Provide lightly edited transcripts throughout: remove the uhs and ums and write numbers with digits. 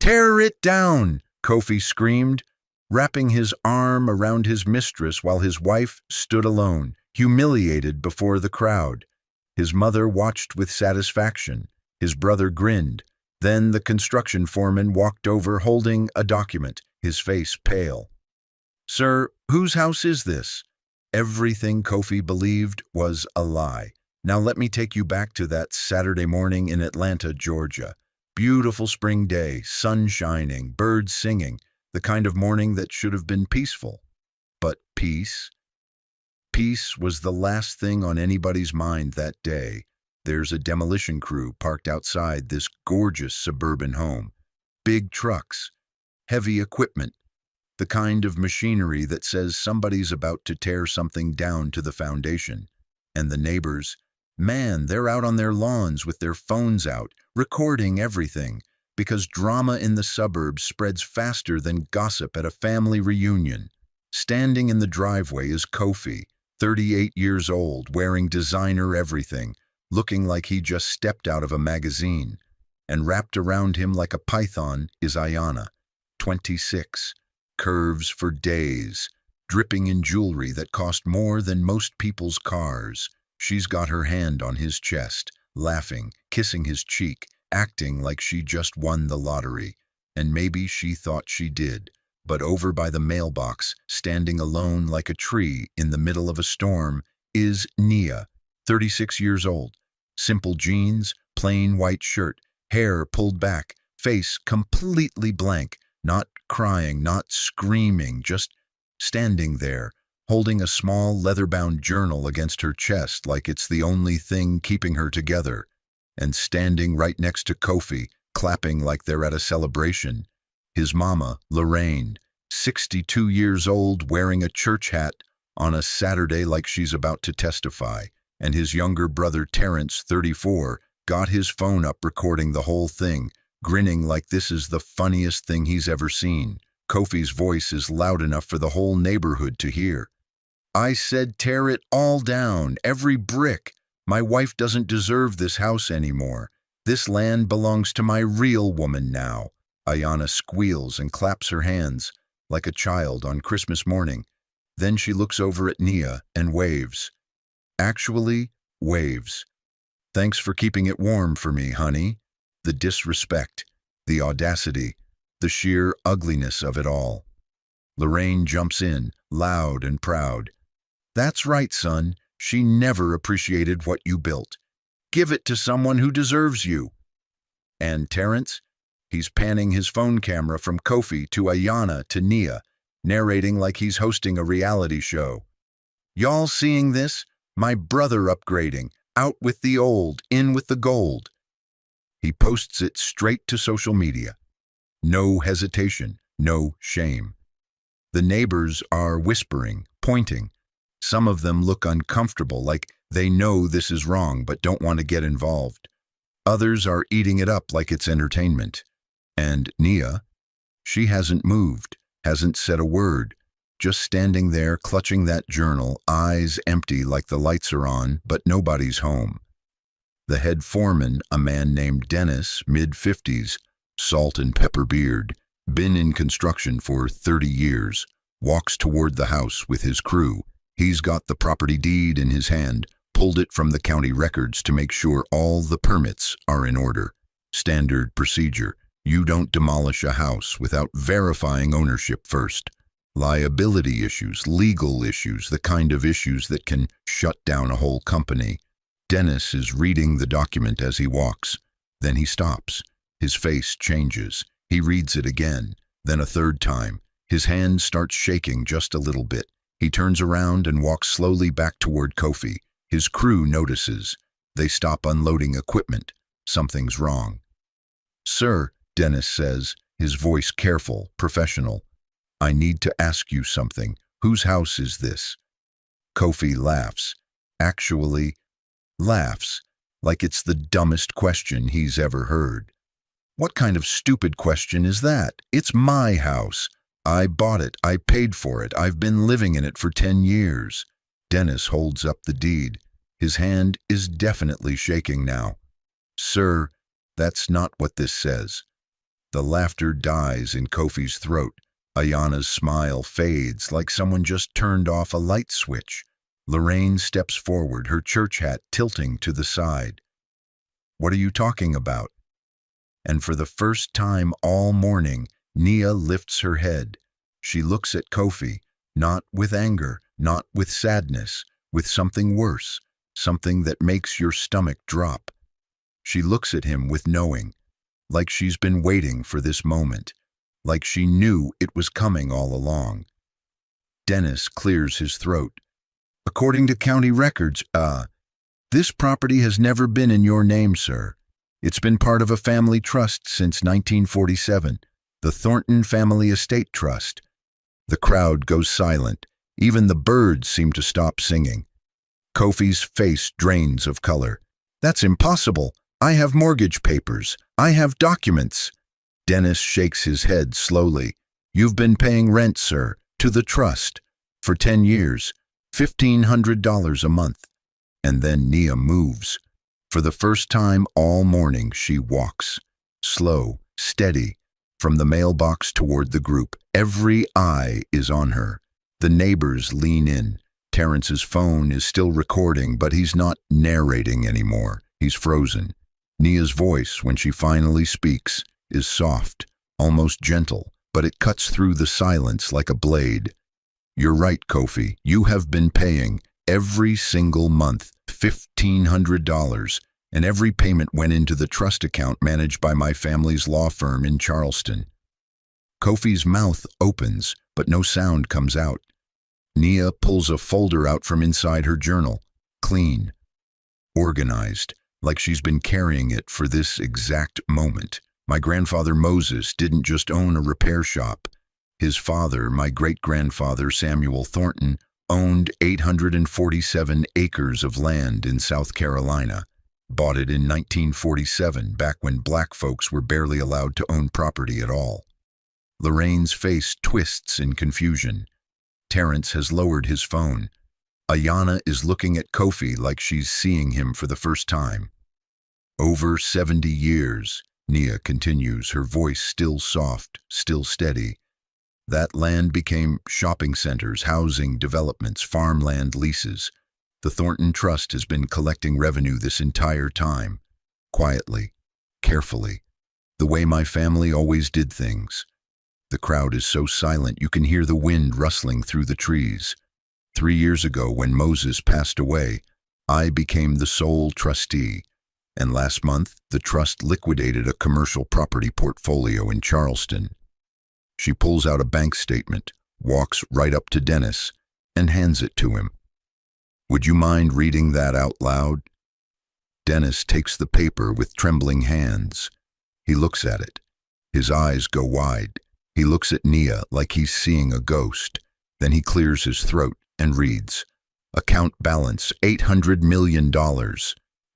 "Tear it down!" Kofi screamed, wrapping his arm around his mistress while his wife stood alone, humiliated before the crowd. His mother watched with satisfaction. His brother grinned. Then the construction foreman walked over holding a document, his face pale. "Sir, whose house is this?" Everything Kofi believed was a lie. Now let me take you back to that Saturday morning in Atlanta, Georgia. Beautiful spring day, sun shining, birds singing, the kind of morning that should have been peaceful. But peace? Peace was the last thing on anybody's mind that day. There's a demolition crew parked outside this gorgeous suburban home. Big trucks, heavy equipment, the kind of machinery that says somebody's about to tear something down to the foundation. And the neighbors, man, they're out on their lawns with their phones out, recording everything, because drama in the suburbs spreads faster than gossip at a family reunion. Standing in the driveway is Kofi, 38 years old, wearing designer everything, looking like he just stepped out of a magazine. And wrapped around him like a python is Ayana, 26, curves for days, dripping in jewelry that cost more than most people's cars. She's got her hand on his chest, laughing, kissing his cheek, acting like she just won the lottery. And maybe she thought she did. But over by the mailbox, standing alone like a tree in the middle of a storm, is Nia, 36 years old. Simple jeans, plain white shirt, hair pulled back, face completely blank, not crying, not screaming, just standing there, holding a small leather-bound journal against her chest like it's the only thing keeping her together. And standing right next to Kofi, clapping like they're at a celebration, his mama, Lorraine, 62 years old, wearing a church hat on a Saturday like she's about to testify, and his younger brother Terrence, 34, got his phone up recording the whole thing, grinning like this is the funniest thing he's ever seen. Kofi's voice is loud enough for the whole neighborhood to hear. "I said tear it all down, every brick. My wife doesn't deserve this house anymore. This land belongs to my real woman now." Ayana squeals and claps her hands like a child on Christmas morning. Then she looks over at Nia and waves. Actually, waves. "Thanks for keeping it warm for me, honey." The disrespect, the audacity, the sheer ugliness of it all. Lorraine jumps in, loud and proud. "That's right, son. She never appreciated what you built. Give it to someone who deserves you." And Terrence? He's panning his phone camera from Kofi to Ayana to Nia, narrating like he's hosting a reality show. "Y'all seeing this? My brother upgrading. Out with the old, in with the gold." He posts it straight to social media. No hesitation, no shame. The neighbors are whispering, pointing. Some of them look uncomfortable, like they know this is wrong but don't want to get involved. Others are eating it up like it's entertainment. And Nia, she hasn't moved, hasn't said a word, just standing there clutching that journal, eyes empty like the lights are on, but nobody's home. The head foreman, a man named Dennis, mid-50s, salt and pepper beard, been in construction for 30 years, walks toward the house with his crew. He's got the property deed in his hand, pulled it from the county records to make sure all the permits are in order. Standard procedure. You don't demolish a house without verifying ownership first. Liability issues, legal issues, the kind of issues that can shut down a whole company. Dennis is reading the document as he walks. Then he stops. His face changes. He reads it again, then a third time. His hand starts shaking just a little bit. He turns around and walks slowly back toward Kofi. His crew notices. They stop unloading equipment. Something's wrong. "Sir," Dennis says, his voice careful, professional, "I need to ask you something. Whose house is this?" Kofi laughs. Actually, laughs, like it's the dumbest question he's ever heard. "What kind of stupid question is that? It's my house. I bought it. I paid for it. I've been living in it for 10 years. Dennis holds up the deed. His hand is definitely shaking now. "Sir, that's not what this says. The laughter dies in Kofi's throat. Ayana's smile fades like someone just turned off a light switch. Lorraine steps forward, her church hat tilting to the side. "What are you talking about?" And for the first time all morning, Nia lifts her head. She looks at Kofi, not with anger, not with sadness, with something worse, something that makes your stomach drop. She looks at him with knowing, like she's been waiting for this moment, like she knew it was coming all along. Dennis clears his throat. "According to county records, this property has never been in your name, sir. It's been part of a family trust since 1947, the Thornton Family Estate Trust." The crowd goes silent. Even the birds seem to stop singing. Kofi's face drains of color. "That's impossible. I have mortgage papers. I have documents." Dennis shakes his head slowly. "You've been paying rent, sir, to the trust, for 10 years, $1,500 a month." And then Nia moves. For the first time all morning, she walks, slow, steady, from the mailbox toward the group. Every eye is on her. The neighbors lean in. Terrence's phone is still recording, but he's not narrating anymore. He's frozen. Nia's voice, when she finally speaks, is soft, almost gentle, but it cuts through the silence like a blade. "You're right, Kofi. You have been paying every single month $1,500, and every payment went into the trust account managed by my family's law firm in Charleston." Kofi's mouth opens, but no sound comes out. Nia pulls a folder out from inside her journal, clean, organized, like she's been carrying it for this exact moment. "My grandfather Moses didn't just own a repair shop. His father, my great-grandfather Samuel Thornton, owned 847 acres of land in South Carolina. Bought it in 1947, back when black folks were barely allowed to own property at all." Lorraine's face twists in confusion. Terrence has lowered his phone. Ayana is looking at Kofi like she's seeing him for the first time. "Over 70 years, Nia continues, her voice still soft, still steady. "That land became shopping centers, housing developments, farmland leases. The Thornton Trust has been collecting revenue this entire time, quietly, carefully, the way my family always did things." The crowd is so silent you can hear the wind rustling through the trees. 3 years ago, when Moses passed away, I became the sole trustee, and last month the trust liquidated a commercial property portfolio in Charleston. She pulls out a bank statement, walks right up to Dennis, and hands it to him. "Would you mind reading that out loud?" Dennis takes the paper with trembling hands. He looks at it. His eyes go wide. He looks at Nia like he's seeing a ghost. Then he clears his throat and reads, "Account balance $800 million.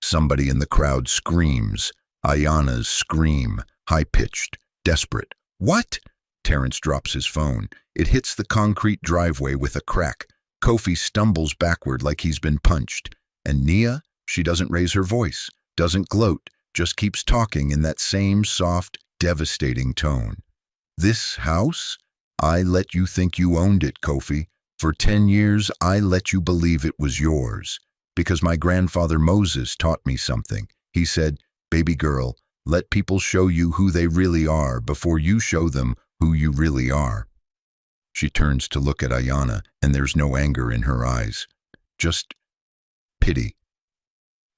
Somebody in the crowd screams. Ayana's scream, high-pitched, desperate. "What?" Terrence drops his phone. It hits the concrete driveway with a crack. Kofi stumbles backward like he's been punched. And Nia, she doesn't raise her voice, doesn't gloat, just keeps talking in that same soft, devastating tone. "This house? I let you think you owned it, Kofi. For 10 years, I let you believe it was yours. Because my grandfather Moses taught me something. He said, 'Baby girl, let people show you who they really are before you show them who you really are.'" She turns to look at Ayana, and there's no anger in her eyes. Just pity.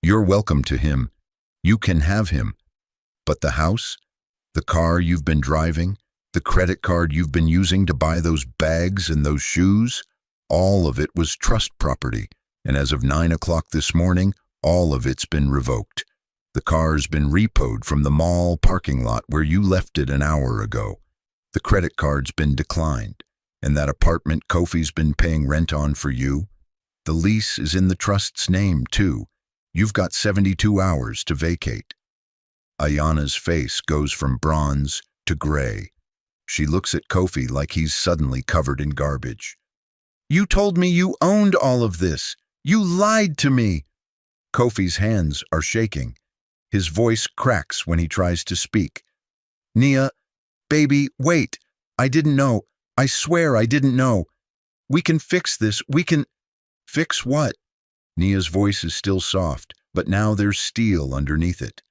"You're welcome to him. You can have him. But the house? The car you've been driving? The credit card you've been using to buy those bags and those shoes? All of it was trust property, and as of 9 o'clock this morning, all of it's been revoked. The car's been repoed from the mall parking lot where you left it an hour ago. The credit card's been declined, and that apartment Kofi's been paying rent on for you, the lease is in the trust's name, too. You've got 72 hours to vacate." Ayana's face goes from bronze to gray. She looks at Kofi like he's suddenly covered in garbage. "You told me you owned all of this. You lied to me." Kofi's hands are shaking. His voice cracks when he tries to speak. "Nia, Baby, wait. I didn't know. I swear I didn't know. We can fix this. We can… Fix what? Nia's voice is still soft, but now there's steel underneath it.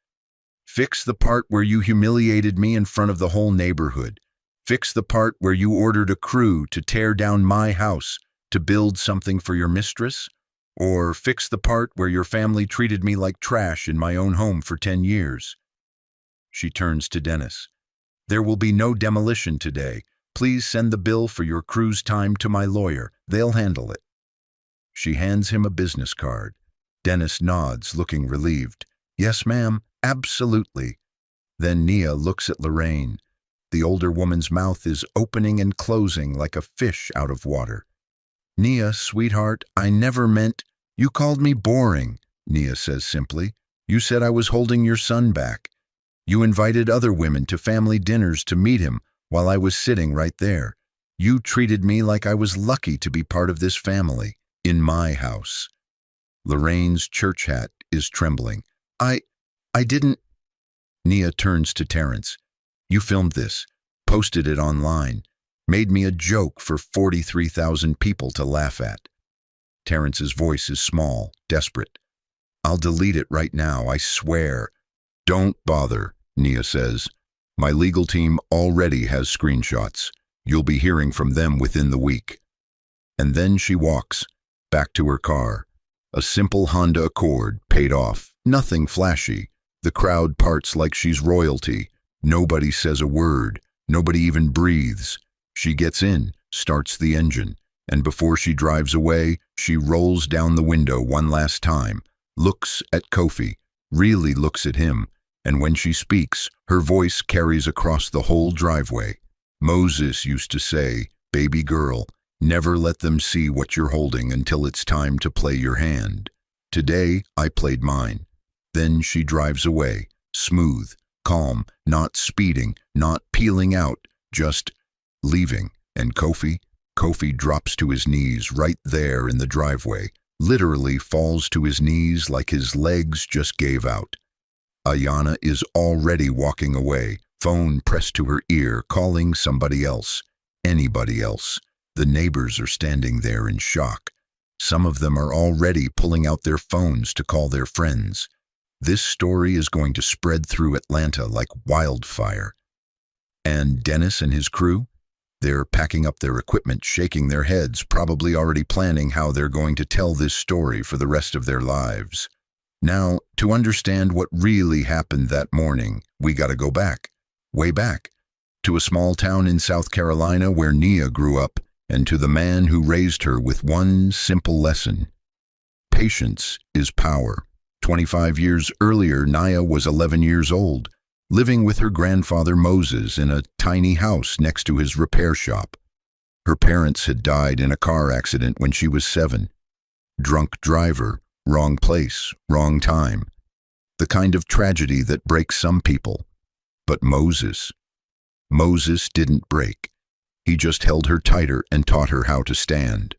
Fix the part where you humiliated me in front of the whole neighborhood. Fix the part where you ordered a crew to tear down my house to build something for your mistress? Or fix the part where your family treated me like trash in my own home for 10 years? She turns to Dennis. There will be no demolition today. Please send the bill for your crew's time to my lawyer. They'll handle it. She hands him a business card. Dennis nods, looking relieved. Yes, ma'am, absolutely. Then Nia looks at Lorraine. The older woman's mouth is opening and closing like a fish out of water. Nia, sweetheart, I never meant… You called me boring, Nia says simply. You said I was holding your son back. You invited other women to family dinners to meet him while I was sitting right there. You treated me like I was lucky to be part of this family, in my house. Lorraine's church hat is trembling. I didn't… Nia turns to Terrence. You filmed this, posted it online, made me a joke for 43,000 people to laugh at. Terrence's voice is small, desperate. I'll delete it right now, I swear. Don't bother, Nia says. My legal team already has screenshots. You'll be hearing from them within the week. And then she walks back to her car. A simple Honda Accord, paid off. Nothing flashy. The crowd parts like she's royalty. Nobody says a word. Nobody even breathes. She gets in, starts the engine, and before she drives away, she rolls down the window one last time, looks at Kofi, really looks at him, and when she speaks, her voice carries across the whole driveway. Moses used to say, baby girl, never let them see what you're holding until it's time to play your hand. Today, I played mine. Then she drives away, smooth, calm, not speeding, not peeling out, just leaving. And Kofi drops to his knees right there in the driveway, literally falls to his knees like his legs just gave out. Ayana is already walking away, phone pressed to her ear, calling somebody else, anybody else. The neighbors are standing there in shock. Some of them are already pulling out their phones to call their friends. This story is going to spread through Atlanta like wildfire. And Dennis and his crew? They're packing up their equipment, shaking their heads, probably already planning how they're going to tell this story for the rest of their lives. Now, to understand what really happened that morning, we gotta go back, way back, to a small town in South Carolina where Nia grew up, and to the man who raised her with one simple lesson. Patience is power. 25 years earlier, Nia was 11 years old, living with her grandfather Moses in a tiny house next to his repair shop. Her parents had died in a car accident when she was 7. Drunk driver, wrong place, wrong time. The kind of tragedy that breaks some people. But Moses didn't break. He just held her tighter and taught her how to stand.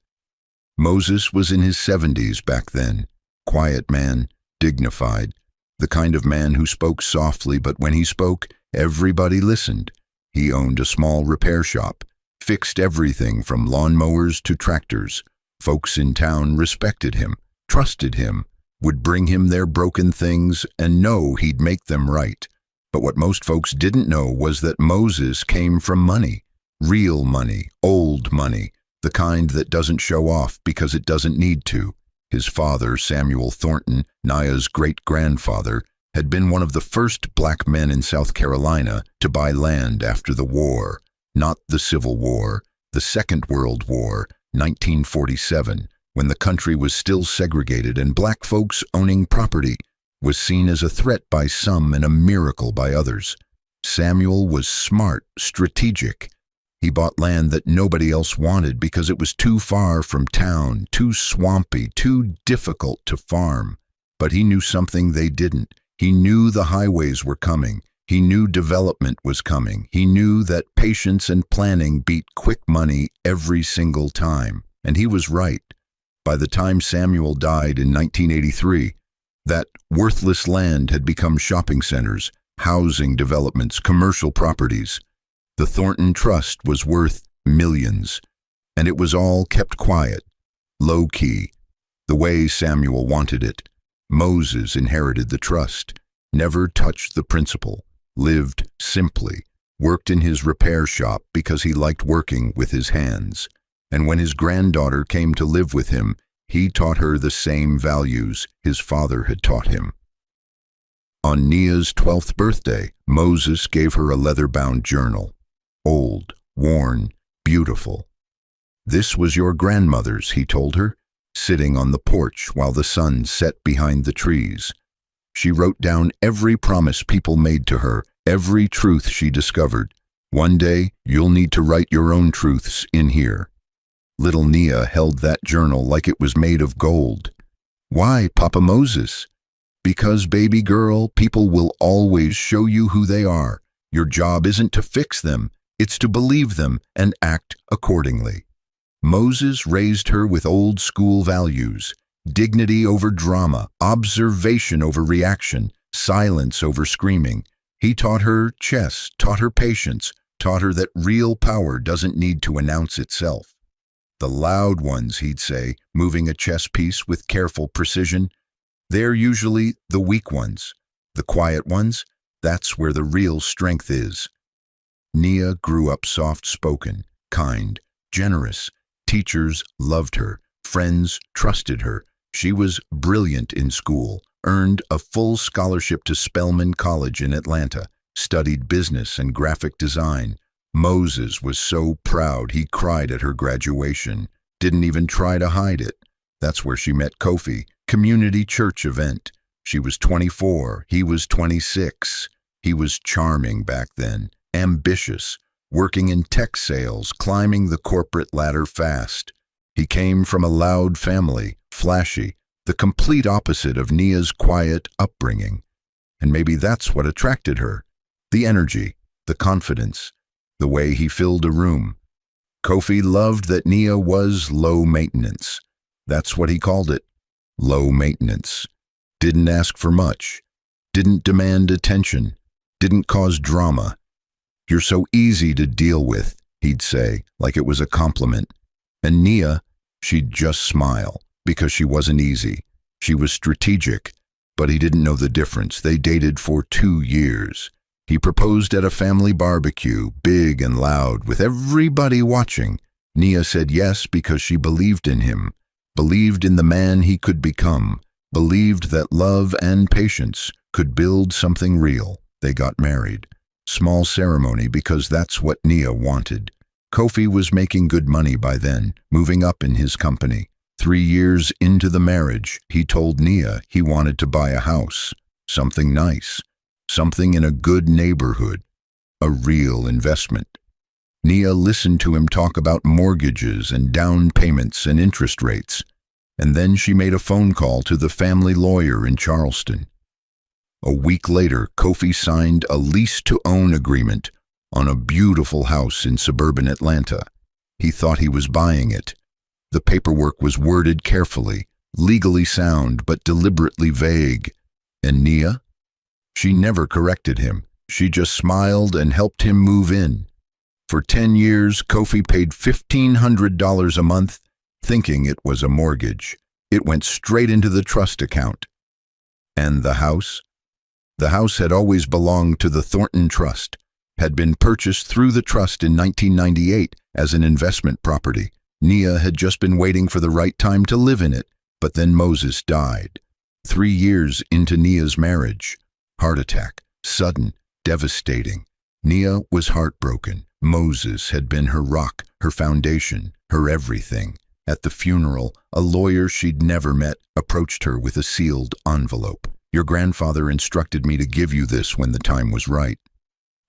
Moses was in his 70s back then. Quiet man, dignified. The kind of man who spoke softly, but when he spoke, everybody listened. He owned a small repair shop, fixed everything from lawnmowers to tractors. Folks in town respected him, trusted him, would bring him their broken things and know he'd make them right. But what most folks didn't know was that Moses came from money. Real money, old money, the kind that doesn't show off because it doesn't need to. His father, Samuel Thornton, Nia's great-grandfather, had been one of the first black men in South Carolina to buy land after the war. Not the Civil War, the Second World War, 1947, when the country was still segregated and black folks owning property was seen as a threat by some and a miracle by others. Samuel was smart, strategic. He bought land that nobody else wanted because it was too far from town, too swampy, too difficult to farm. But he knew something they didn't. He knew the highways were coming. He knew development was coming. He knew that patience and planning beat quick money every single time. And he was right. By the time Samuel died in 1983, that worthless land had become shopping centers, housing developments, commercial properties. The Thornton Trust was worth millions, and it was all kept quiet, low-key, the way Samuel wanted it. Moses inherited the trust, never touched the principal, lived simply, worked in his repair shop because he liked working with his hands. And when his granddaughter came to live with him, he taught her the same values his father had taught him. On Nia's 12th birthday, Moses gave her a leather-bound journal. Old, worn, beautiful. "This was your grandmother's," he told her, sitting on the porch while the sun set behind the trees. She wrote down every promise people made to her, every truth she discovered. "One day, you'll need to write your own truths in here." Little Nia held that journal like it was made of gold. "Why, Papa Moses?" "Because, baby girl, people will always show you who they are. Your job isn't to fix them, it's to believe them and act accordingly." Moses raised her with old-school values: dignity over drama, observation over reaction, silence over screaming. He taught her chess, taught her patience, taught her that real power doesn't need to announce itself. "The loud ones," he'd say, moving a chess piece with careful precision, "they're usually the weak ones. The quiet ones, that's where the real strength is." Nia grew up soft-spoken, kind, generous. Teachers loved her. Friends trusted her. She was brilliant in school, earned a full scholarship to Spelman College in Atlanta, studied business and graphic design. Moses was so proud he cried at her graduation, didn't even try to hide it. That's where she met Kofi, community church event. She was 24, he was 26. He was charming back then, ambitious, working in tech sales, climbing the corporate ladder fast. He came from a loud family, flashy, the complete opposite of Nia's quiet upbringing. And maybe that's what attracted her. The energy, the confidence, the way he filled a room. Kofi loved that Nia was low maintenance. That's what he called it, low maintenance. Didn't ask for much, didn't demand attention, didn't cause drama. "You're so easy to deal with," he'd say, like it was a compliment. And Nia, she'd just smile, because she wasn't easy. She was strategic, but he didn't know the difference. They dated for 2 years. He proposed at a family barbecue, big and loud, with everybody watching. Nia said yes because she believed in him, believed in the man he could become, believed that love and patience could build something real. They got married. Small ceremony because that's what Nia wanted. Kofi was making good money by then, moving up in his company. 3 years into the marriage, he told Nia he wanted to buy a house. Something nice. Something in a good neighborhood. A real investment. Nia listened to him talk about mortgages and down payments and interest rates. And then she made a phone call to the family lawyer in Charleston. A week later, Kofi signed a lease-to-own agreement on a beautiful house in suburban Atlanta. He thought he was buying it. The paperwork was worded carefully, legally sound but deliberately vague. And Nia? She never corrected him. She just smiled and helped him move in. For 10 years, Kofi paid $1,500 a month, thinking it was a mortgage. It went straight into the trust account. And the house? The house had always belonged to the Thornton Trust, had been purchased through the trust in 1998 as an investment property. Nia had just been waiting for the right time to live in it, but then Moses died. 3 years into Nia's marriage. Heart attack, sudden, devastating. Nia was heartbroken. Moses had been her rock, her foundation, her everything. At the funeral, a lawyer she'd never met approached her with a sealed envelope. "Your grandfather instructed me to give you this when the time was right."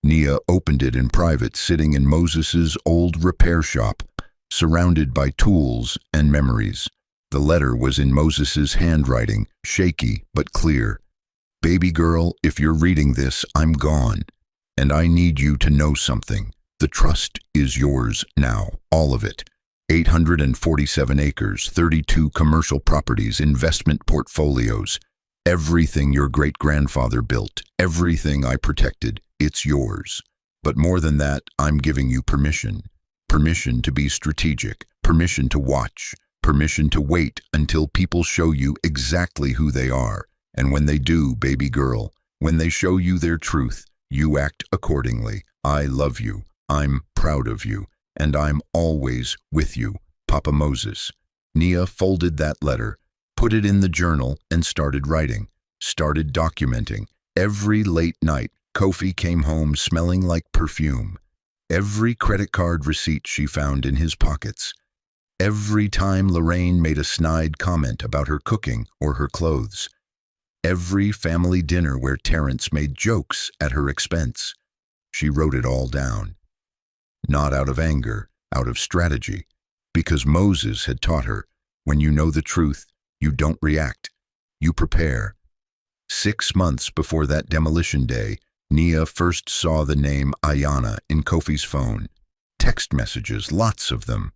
Nia opened it in private, sitting in Moses's old repair shop, surrounded by tools and memories. The letter was in Moses's handwriting, shaky but clear. "Baby girl, if you're reading this, I'm gone. And I need you to know something. The trust is yours now, all of it. 847 acres, 32 commercial properties, investment portfolios. Everything your great-grandfather built, everything I protected, it's yours. But more than that, I'm giving you permission. Permission to be strategic, permission to watch, permission to wait until people show you exactly who they are. And when they do, baby girl, when they show you their truth, you act accordingly. I love you, I'm proud of you, and I'm always with you, Papa Moses. Nia folded that letter, put it in the journal, and started writing, started documenting. Every late night, Kofi came home smelling like perfume. Every credit card receipt she found in his pockets. Every time Lorraine made a snide comment about her cooking or her clothes. Every family dinner where Terrence made jokes at her expense. She wrote it all down. Not out of anger, out of strategy. Because Moses had taught her, when you know the truth, you don't react. You prepare. 6 months before that demolition day, Nia first saw the name Ayanna in Kofi's phone. Text messages, lots of them.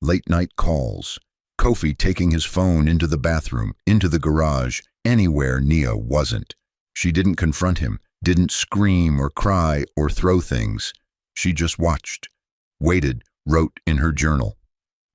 Late-night calls. Kofi taking his phone into the bathroom, into the garage, anywhere Nia wasn't. She didn't confront him, didn't scream or cry or throw things. She just watched, waited, wrote in her journal.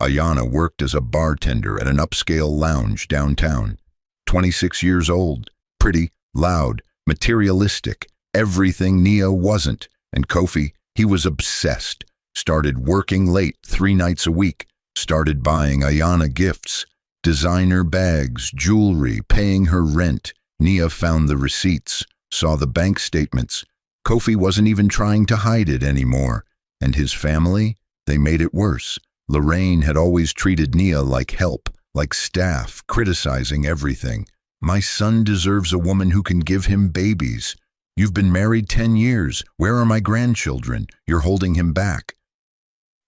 Ayanna worked as a bartender at an upscale lounge downtown. 26 years old, pretty, loud, materialistic, everything Nia wasn't. And Kofi, he was obsessed. Started working late 3 nights a week. Started buying Ayanna gifts, designer bags, jewelry, paying her rent. Nia found the receipts, saw the bank statements. Kofi wasn't even trying to hide it anymore. And his family, they made it worse. Lorraine had always treated Nia like help, like staff, criticizing everything. My son deserves a woman who can give him babies. You've been married 10 years. Where are my grandchildren? You're holding him back.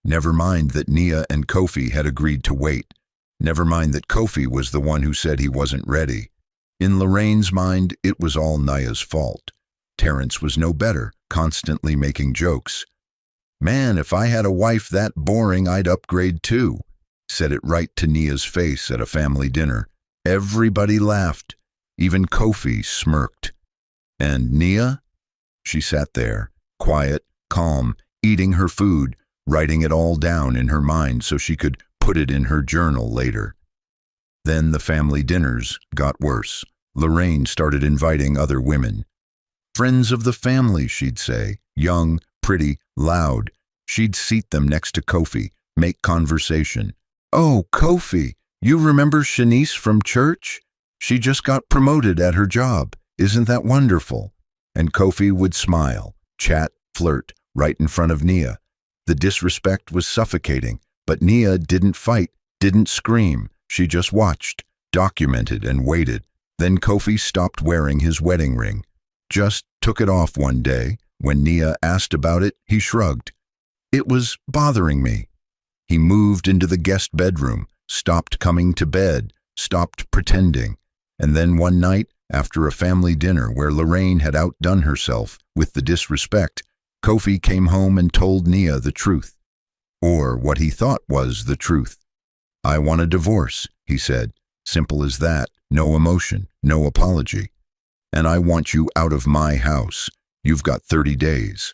Never mind that Nia and Kofi had agreed to wait. Never mind that Kofi was the one who said he wasn't ready. In Lorraine's mind, it was all Nia's fault. Terrence was no better, constantly making jokes. Man, if I had a wife that boring, I'd upgrade too. Said it right to Nia's face at a family dinner. Everybody laughed. Even Kofi smirked. And Nia? She sat there, quiet, calm, eating her food, writing it all down in her mind so she could put it in her journal later. Then the family dinners got worse. Lorraine started inviting other women. Friends of the family, she'd say, young, pretty, loud. She'd seat them next to Kofi, make conversation. Oh, Kofi, you remember Shanice from church? She just got promoted at her job. Isn't that wonderful? And Kofi would smile, chat, flirt, right in front of Nia. The disrespect was suffocating, but Nia didn't fight, didn't scream. She just watched, documented, and waited. Then Kofi stopped wearing his wedding ring. Just took it off one day. When Nia asked about it, he shrugged. It was bothering me. He moved into the guest bedroom, stopped coming to bed, stopped pretending. And then one night, after a family dinner where Lorraine had outdone herself with the disrespect, Kofi came home and told Nia the truth. Or what he thought was the truth. I want a divorce, he said. Simple as that. No emotion, no apology. And I want you out of my house. You've got 30 days.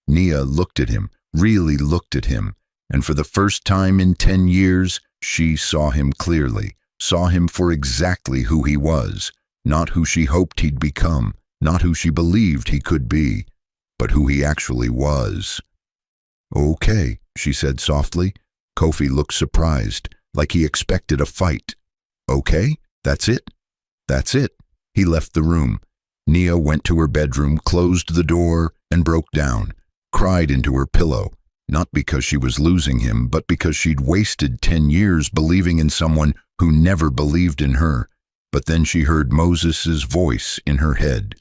Nia looked at him, really looked at him, and for the first time in 10 years, she saw him clearly, saw him for exactly who he was, not who she hoped he'd become, not who she believed he could be, but who he actually was. Okay, she said softly. Kofi looked surprised, like he expected a fight. Okay, that's it? That's it. He left the room. Nia went to her bedroom, closed the door, and broke down, cried into her pillow, not because she was losing him, but because she'd wasted 10 years believing in someone who never believed in her. But then she heard Moses's voice in her head,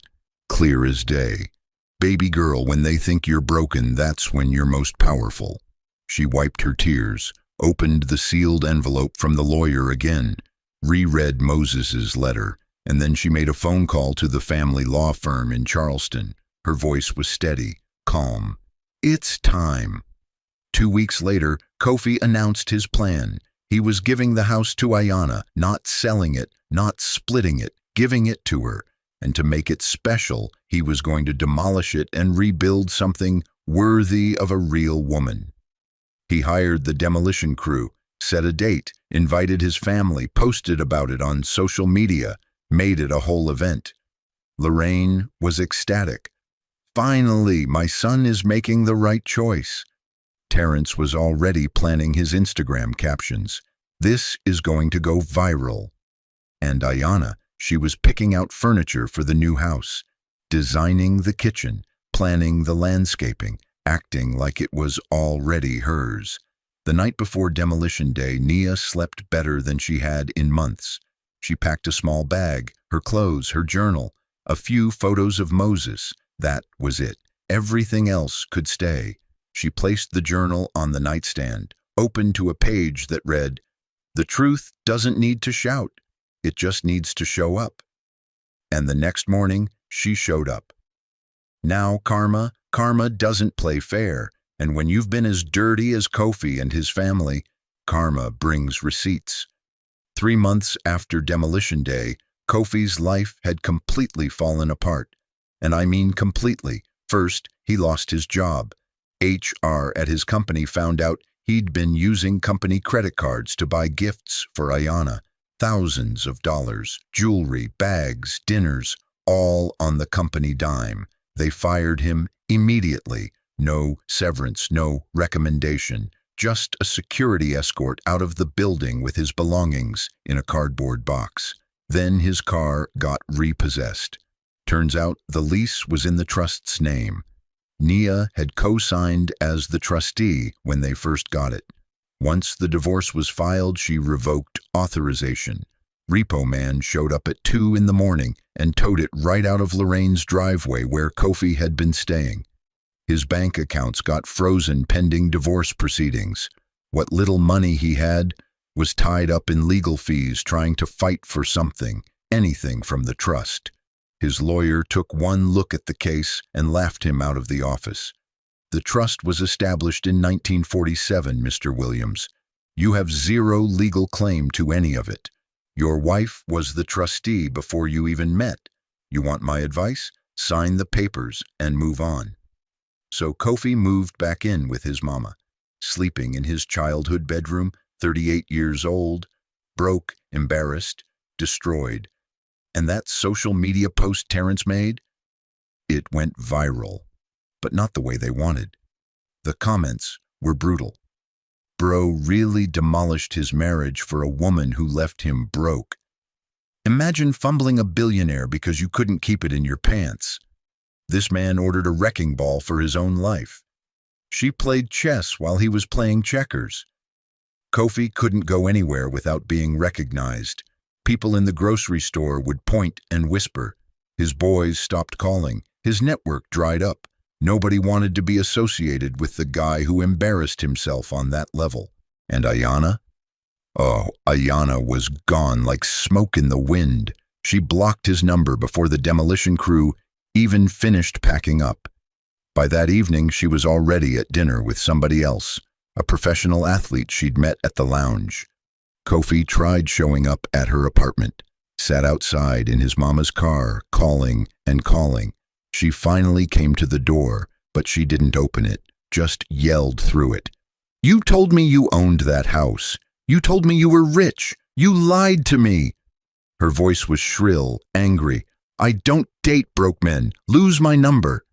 clear as day. Baby girl, when they think you're broken, that's when you're most powerful. She wiped her tears, opened the sealed envelope from the lawyer again, reread Moses's letter, and then she made a phone call to the family law firm in Charleston. Her voice was steady, calm. It's time. 2 weeks later, Kofi announced his plan. He was giving the house to Ayanna, not selling it, not splitting it, giving it to her. And to make it special, he was going to demolish it and rebuild something worthy of a real woman. He hired the demolition crew, set a date, invited his family, posted about it on social media, made it a whole event. Lorraine was ecstatic. Finally, my son is making the right choice. Terrence was already planning his Instagram captions. This is going to go viral. And Ayanna, she was picking out furniture for the new house, designing the kitchen, planning the landscaping, acting like it was already hers. The night before demolition day, Nia slept better than she had in months. She packed a small bag, her clothes, her journal, a few photos of Moses. That was it. Everything else could stay. She placed the journal on the nightstand, opened to a page that read, "The truth doesn't need to shout. It just needs to show up." And the next morning, she showed up. Now karma doesn't play fair, and when you've been as dirty as Kofi and his family, karma brings receipts. 3 months after demolition day, Kofi's life had completely fallen apart. And I mean completely. First, he lost his job. HR at his company found out he'd been using company credit cards to buy gifts for Ayanna. Thousands of dollars, jewelry, bags, dinners, all on the company dime. They fired him immediately. No severance, no recommendation. Just a security escort out of the building with his belongings in a cardboard box. Then his car got repossessed. Turns out the lease was in the trust's name. Nia had co-signed as the trustee when they first got it. Once the divorce was filed, she revoked authorization. Repo Man showed up at 2 in the morning and towed it right out of Lorraine's driveway where Kofi had been staying. His bank accounts got frozen pending divorce proceedings. What little money he had was tied up in legal fees trying to fight for something, anything from the trust. His lawyer took one look at the case and laughed him out of the office. The trust was established in 1947, Mr. Williams. You have zero legal claim to any of it. Your wife was the trustee before you even met. You want my advice? Sign the papers and move on. So Kofi moved back in with his mama, sleeping in his childhood bedroom, 38 years old, broke, embarrassed, destroyed. And that social media post Terrence made? It went viral, but not the way they wanted. The comments were brutal. Bro really demolished his marriage for a woman who left him broke. Imagine fumbling a billionaire because you couldn't keep it in your pants. This man ordered a wrecking ball for his own life. She played chess while he was playing checkers. Kofi couldn't go anywhere without being recognized. People in the grocery store would point and whisper. His boys stopped calling. His network dried up. Nobody wanted to be associated with the guy who embarrassed himself on that level. And Ayanna? Oh, Ayanna was gone like smoke in the wind. She blocked his number before the demolition crew even finished packing up. By that evening, she was already at dinner with somebody else, a professional athlete she'd met at the lounge. Kofi tried showing up at her apartment, sat outside in his mama's car, calling and calling. She finally came to the door, but she didn't open it, just yelled through it. "You told me you owned that house. You told me you were rich. You lied to me." Her voice was shrill, angry. "I don't date broke men. Lose my number."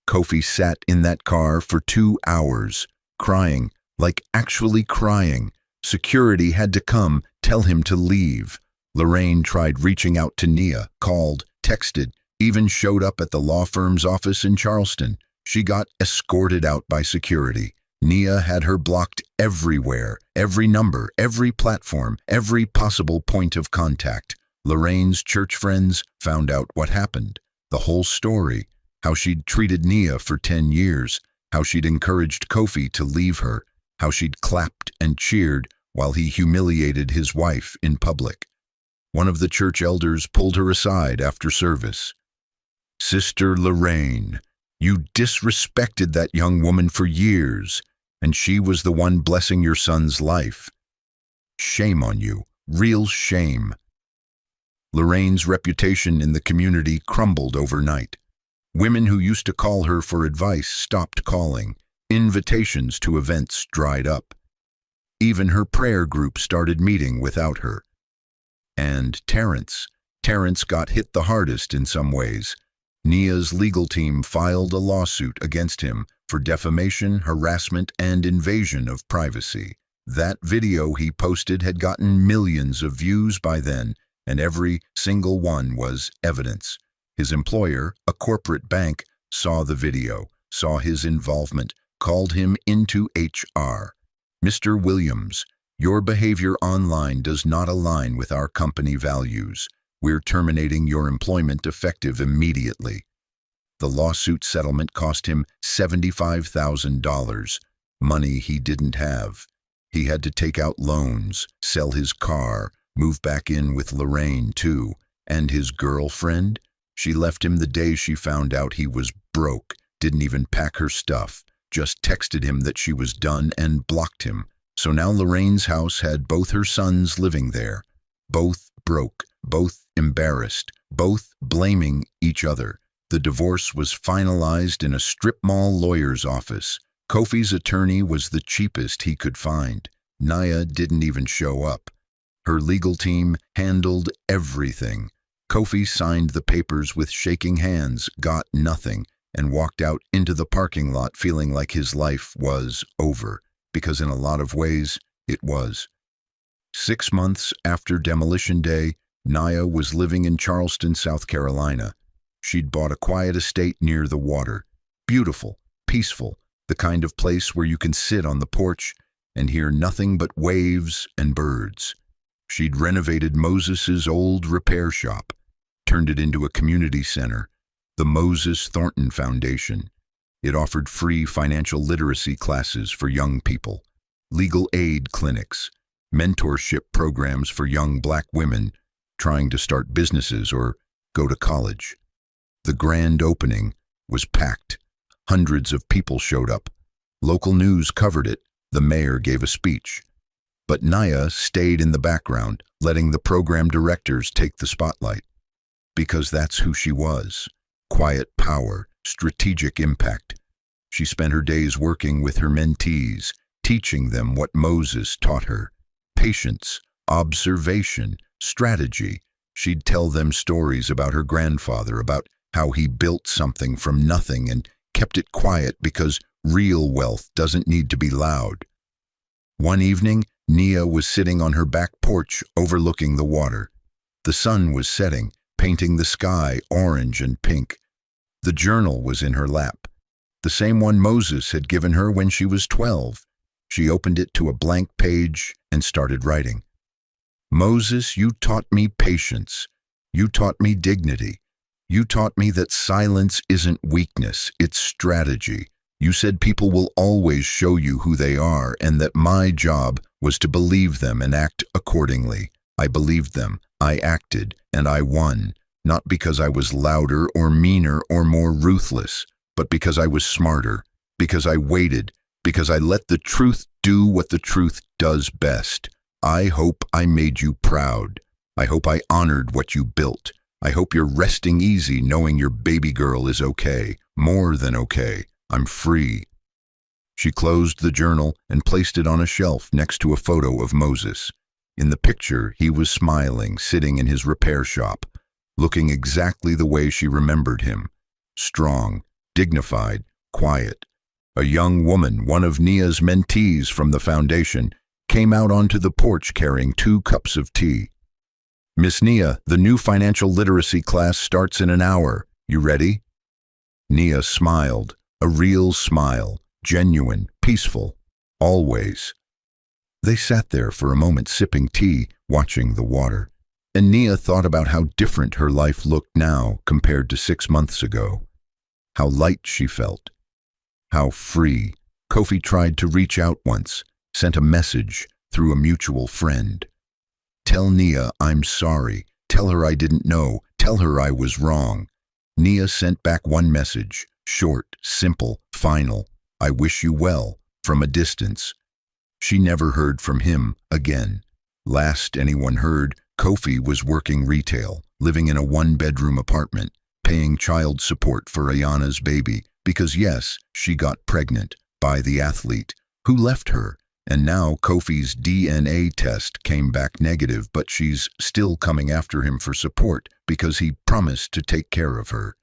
Kofi sat in that car for 2 hours, crying, like actually crying. Security had to come, tell him to leave. Lorraine tried reaching out to Nia, called, texted, even showed up at the law firm's office in Charleston. She got escorted out by security. Nia had her blocked everywhere, every number, every platform, every possible point of contact. Lorraine's church friends found out what happened, the whole story, how she'd treated Nia for 10 years, how she'd encouraged Kofi to leave her, how she'd clapped and cheered while he humiliated his wife in public. One of the church elders pulled her aside after service. "Sister Lorraine, you disrespected that young woman for years, and she was the one blessing your son's life. Shame on you, real shame." Lorraine's reputation in the community crumbled overnight. Women who used to call her for advice stopped calling. Invitations to events dried up. Even her prayer group started meeting without her. And Terrence got hit the hardest in some ways. Nia's legal team filed a lawsuit against him for defamation, harassment, and invasion of privacy. That video he posted had gotten millions of views by then, and every single one was evidence. His employer, a corporate bank, saw the video, saw his involvement, called him into HR. "Mr. Williams, your behavior online does not align with our company values. We're terminating your employment effective immediately." The lawsuit settlement cost him $75,000, money he didn't have. He had to take out loans, sell his car, move back in with Lorraine too. And his girlfriend? She left him the day she found out he was broke, didn't even pack her stuff, just texted him that she was done and blocked him. So now Lorraine's house had both her sons living there, both broke, both embarrassed, both blaming each other. The divorce was finalized in a strip mall lawyer's office. Kofi's attorney was the cheapest he could find. Nia didn't even show up. Her legal team handled everything. Kofi signed the papers with shaking hands, got nothing, and walked out into the parking lot feeling like his life was over, because in a lot of ways, it was. 6 months after Demolition Day, Nia was living in Charleston, South Carolina. She'd bought a quiet estate near the water. Beautiful, peaceful, the kind of place where you can sit on the porch and hear nothing but waves and birds. She'd renovated Moses's old repair shop, turned it into a community center, the Moses Thornton Foundation. It offered free financial literacy classes for young people, legal aid clinics, mentorship programs for young Black women trying to start businesses or go to college. The grand opening was packed. Hundreds of people showed up. Local news covered it. The mayor gave a speech. But Nia stayed in the background, letting the program directors take the spotlight. Because that's who she was. Quiet power, strategic impact. She spent her days working with her mentees, teaching them what Moses taught her. Patience, observation, strategy. She'd tell them stories about her grandfather, about how he built something from nothing and kept it quiet because real wealth doesn't need to be loud. One evening, Nia was sitting on her back porch overlooking the water. The sun was setting, painting the sky orange and pink. The journal was in her lap, the same one Moses had given her when she was 12. She opened it to a blank page and started writing. "Moses, you taught me patience. You taught me dignity. You taught me that silence isn't weakness, it's strategy. You said people will always show you who they are and that my job was to believe them and act accordingly. I believed them, I acted, and I won, not because I was louder or meaner or more ruthless, but because I was smarter, because I waited, because I let the truth do what the truth does best. I hope I made you proud. I hope I honored what you built. I hope you're resting easy knowing your baby girl is okay, more than okay. I'm free." She closed the journal and placed it on a shelf next to a photo of Moses. In the picture, he was smiling, sitting in his repair shop, looking exactly the way she remembered him. Strong, dignified, quiet. A young woman, one of Nia's mentees from the foundation, came out onto the porch carrying 2 cups of tea. "Miss Nia, the new financial literacy class starts in an hour. You ready?" Nia smiled, a real smile, genuine, peaceful, always. They sat there for a moment sipping tea, watching the water. And Nia thought about how different her life looked now compared to 6 months ago. How light she felt. How free. Kofi tried to reach out once, sent a message through a mutual friend. "Tell Nia I'm sorry. Tell her I didn't know. Tell her I was wrong." Nia sent back one message, short, simple, final. "I wish you well," from a distance. She never heard from him again. Last anyone heard, Kofi was working retail, living in a 1-bedroom apartment. paying child support for Ayana's baby because yes, she got pregnant by the athlete who left her. And now Kofi's DNA test came back negative, but she's still coming after him for support because he promised to take care of her.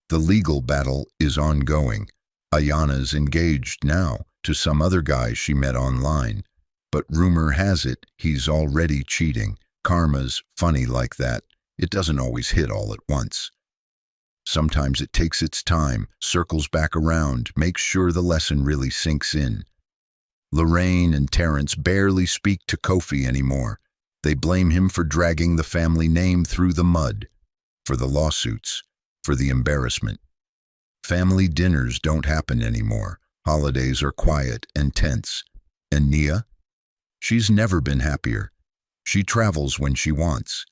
The legal battle is ongoing. Ayana's engaged now to some other guy she met online. But rumor has it he's already cheating. Karma's funny like that. It doesn't always hit all at once. Sometimes it takes its time, circles back around, makes sure the lesson really sinks in. Lorraine and Terrence barely speak to Kofi anymore. They blame him for dragging the family name through the mud, for the lawsuits, for the embarrassment. Family dinners don't happen anymore. Holidays are quiet and tense. And Nia? She's never been happier. She travels when she wants,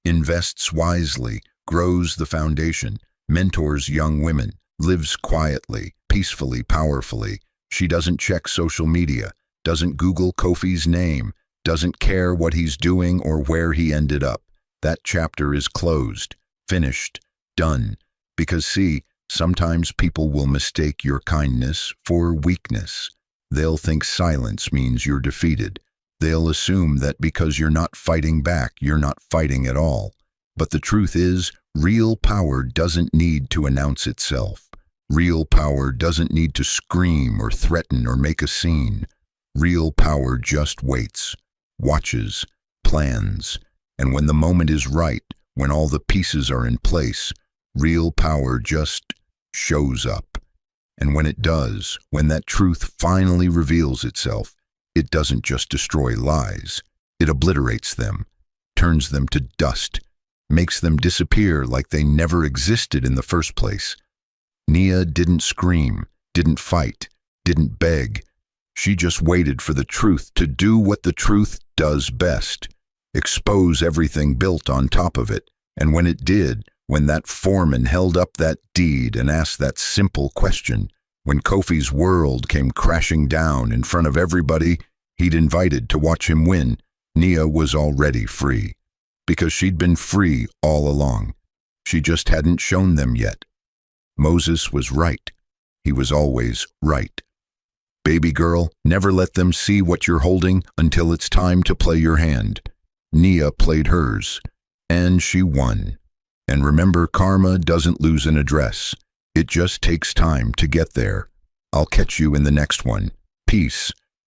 invests wisely, grows the foundation, mentors young women, lives quietly, peacefully, powerfully. She doesn't check social media, doesn't Google Kofi's name, doesn't care what he's doing or where he ended up. That chapter is closed, finished, done. Because see, sometimes people will mistake your kindness for weakness. They'll think silence means you're defeated. They'll assume that because you're not fighting back, you're not fighting at all. But the truth is, real power doesn't need to announce itself. Real power doesn't need to scream or threaten or make a scene. Real power just waits, watches, plans. And when the moment is right, when all the pieces are in place, real power just shows up. And when it does, when that truth finally reveals itself, it doesn't just destroy lies. It obliterates them, turns them to dust, makes them disappear like they never existed in the first place. Nia didn't scream, didn't fight, didn't beg. She just waited for the truth to do what the truth does best, expose everything built on top of it. And when it did, when that foreman held up that deed and asked that simple question, when Kofi's world came crashing down in front of everybody he'd invited to watch him win, Nia was already free. Because she'd been free all along. She just hadn't shown them yet. Moses was right. He was always right. Baby girl, never let them see what you're holding until it's time to play your hand. Nia played hers, and she won. And remember, karma doesn't lose an address. It just takes time to get there. I'll catch you in the next one. Peace.